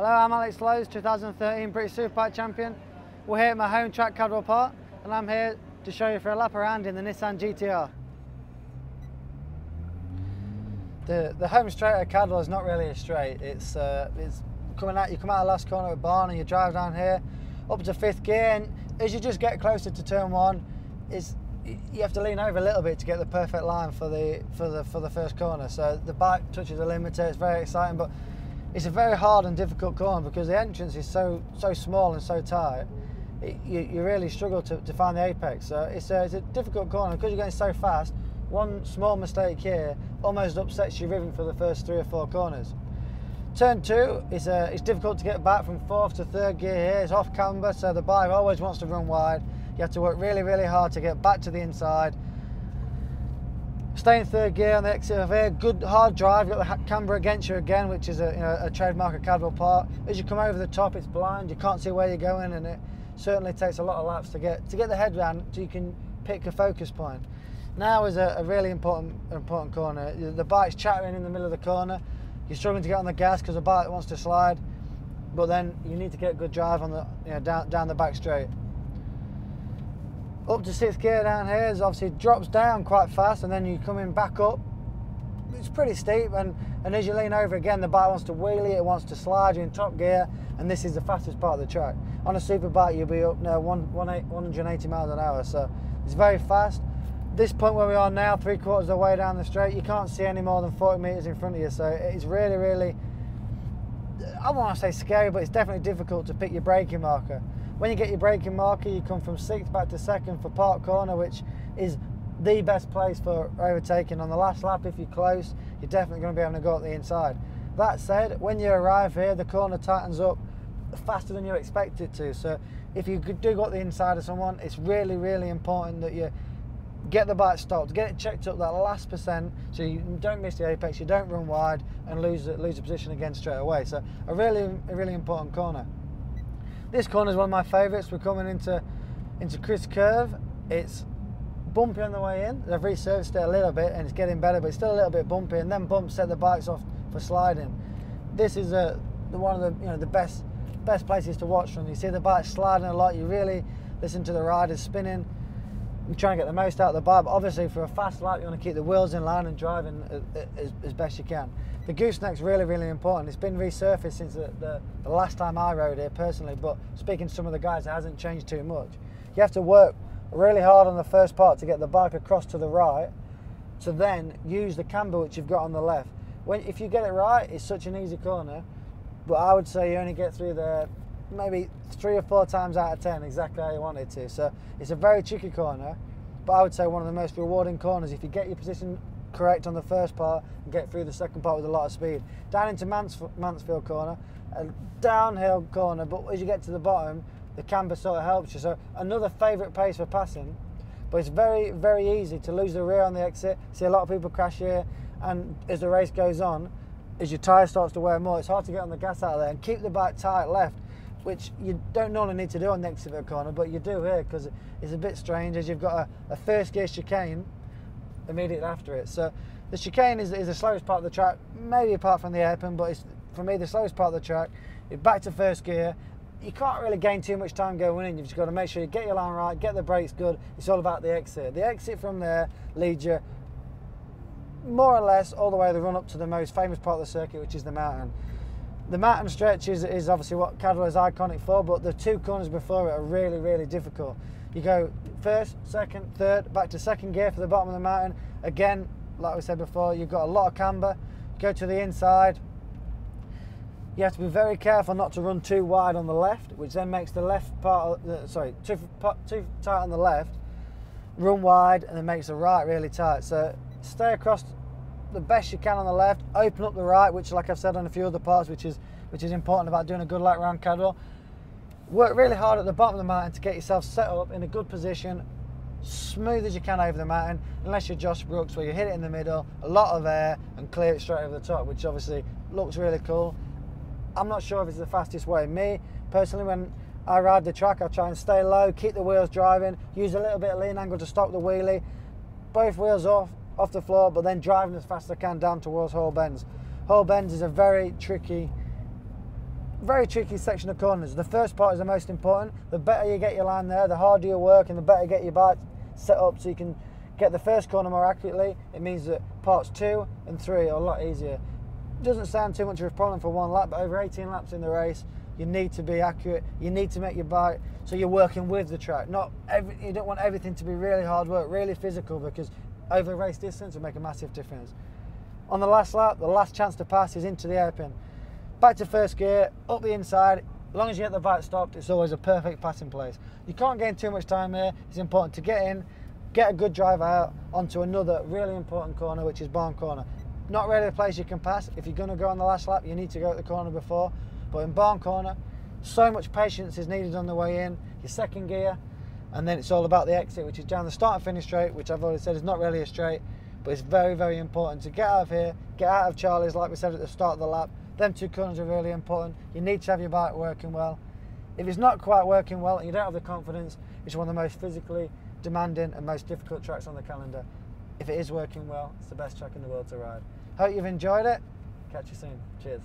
Hello, I'm Alex Lowe's, 2013 British Superbike champion. We're here at my home track, Cadwell Park, and I'm here to show you for a lap around in the Nissan GT-R. The home straight at Cadwell is not really a straight. It's coming out. You come out of the last corner at Barn and you drive down here up to 5th gear, and as you just get closer to turn 1, you have to lean over a little bit to get the perfect line for the first corner. So the bike touches the limiter. It's very exciting, but it's a very hard and difficult corner because the entrance is so small and so tight. You really struggle to find the apex. So it's a difficult corner because you're going so fast. One small mistake here almost upsets your rhythm for the first 3 or 4 corners. Turn 2 it's difficult to get back from 4th to 3rd gear here. It's off camber, so the bike always wants to run wide. You have to work really hard to get back to the inside. Stay in 3rd gear on the exit of here. Good hard drive. You've got the camber against you again, which is a trademark of Cadwell Park. As you come over the top, it's blind. You can't see where you're going, and it certainly takes a lot of laps to get the head round so you can pick a focus point. Now is a really important corner. The bike's chattering in the middle of the corner. You're struggling to get on the gas because the bike wants to slide, but then you need to get a good drive on the down the back straight. Up to 6th gear down here is obviously drops down quite fast, and then you come in back up. It's pretty steep, and as you lean over again, the bike wants to wheelie, it wants to slide. You're in top gear, and this is the fastest part of the track. On a super bike, you'll be up now 180 miles an hour, so it's very fast. This point where we are now, 3/4 of the way down the straight, you can't see any more than 40 metres in front of you, so it's really, I don't want to say scary, but it's definitely difficult to pick your braking marker. When you get your braking marker, you come from 6th back to 2nd for Park Corner, which is the best place for overtaking. On the last lap, if you're close, you're definitely going to be able to go up the inside. That said, when you arrive here, the corner tightens up faster than you expect it to. So if you do go up the inside of someone, it's really important that you get the bike stopped, get it checked up that last percent, so you don't miss the apex, you don't run wide and lose the position again straight away. So a really important corner. This corner is one of my favourites. We're coming into Chris Curve. It's bumpy on the way in. They've resurfaced it a little bit and it's getting better, but it's still a little bit bumpy, and then bumps set the bikes off for sliding. This is one of the best places to watch from. You see the bike sliding a lot. You really listen to the riders spinning. You try and get the most out of the bike, but obviously for a fast lap you want to keep the wheels in line and driving as best you can. The gooseneck's really important. It's been resurfaced since the last time I rode here personally, but speaking to some of the guys, it hasn't changed too much. You have to work really hard on the first part to get the bike across to the right, to then use the camber which you've got on the left. If you get it right, it's such an easy corner, but I would say you only get through there maybe 3 or 4 times out of 10 exactly how you want it to. So it's a very tricky corner, but I would say one of the most rewarding corners if you get your position correct on the first part and get through the second part with a lot of speed. Down into Mansfield corner, a downhill corner, but as you get to the bottom, the camber sort of helps you. So another favourite pace for passing, but it's very easy to lose the rear on the exit. See a lot of people crash here, and as the race goes on, as your tyre starts to wear more, it's hard to get on the gas out of there and keep the bike tight left, which you don't normally need to do on the exit of a corner, but you do here because it's a bit strange as you've got a first gear chicane immediately after it. So the chicane is the slowest part of the track, maybe apart from the hairpin, but it's for me the slowest part of the track. You're back to first gear. You can't really gain too much time going in. You've just got to make sure you get your line right, get the brakes good. It's all about the exit. The exit from there leads you more or less all the way the run up to the most famous part of the circuit, which is the mountain. The mountain stretch is obviously what Cadwell is iconic for, but the 2 corners before it are really difficult. You go 1st, 2nd, 3rd, back to 2nd gear for the bottom of the mountain. Again, like we said before, you've got a lot of camber. Go to the inside. You have to be very careful not to run too wide on the left, which then makes the left part, too tight on the left, run wide, and then makes the right really tight. So stay across the best you can on the left, open up the right, which, like I've said on a few other parts, which is important about doing a good lap around Cadwell. Work really hard at the bottom of the mountain to get yourself set up in a good position, smooth as you can over the mountain, unless you're Josh Brooks, where you hit it in the middle, a lot of air, and clear it straight over the top, which obviously looks really cool. I'm not sure if it's the fastest way. Me, personally, when I ride the track, I try and stay low, keep the wheels driving, use a little bit of lean angle to stop the wheelie, both wheels off the floor, but then driving as fast as I can down towards Hall Bends. Hall Bends is a very tricky very tricky section of corners. The first part is the most important. The better you get your line there, the harder you work, and the better you get your bike set up so you can get the first corner more accurately. It means that parts 2 and 3 are a lot easier. It doesn't sound too much of a problem for one lap, but over 18 laps in the race, you need to be accurate. You need to make your bike so you're working with the track. You don't want everything to be really hard work, really physical, because over race distance will make a massive difference. On the last lap, the last chance to pass is into the hairpin. Back to first gear, up the inside. As long as you get the bike stopped, it's always a perfect passing place. You can't gain too much time here. It's important to get in, get a good drive out onto another really important corner, which is barn corner. Not really a place you can pass. If you're going to go on the last lap, you need to go at the corner before. But in barn corner, so much patience is needed on the way in, your second gear, and then it's all about the exit, which is down the start and finish straight, which I've already said is not really a straight, but it's very, very important to get out of here, get out of Charlie's, like we said at the start of the lap. Them 2 corners are really important. You need to have your bike working well. If it's not quite working well and you don't have the confidence, it's one of the most physically demanding and most difficult tracks on the calendar. If it is working well, it's the best track in the world to ride. Hope you've enjoyed it. Catch you soon. Cheers.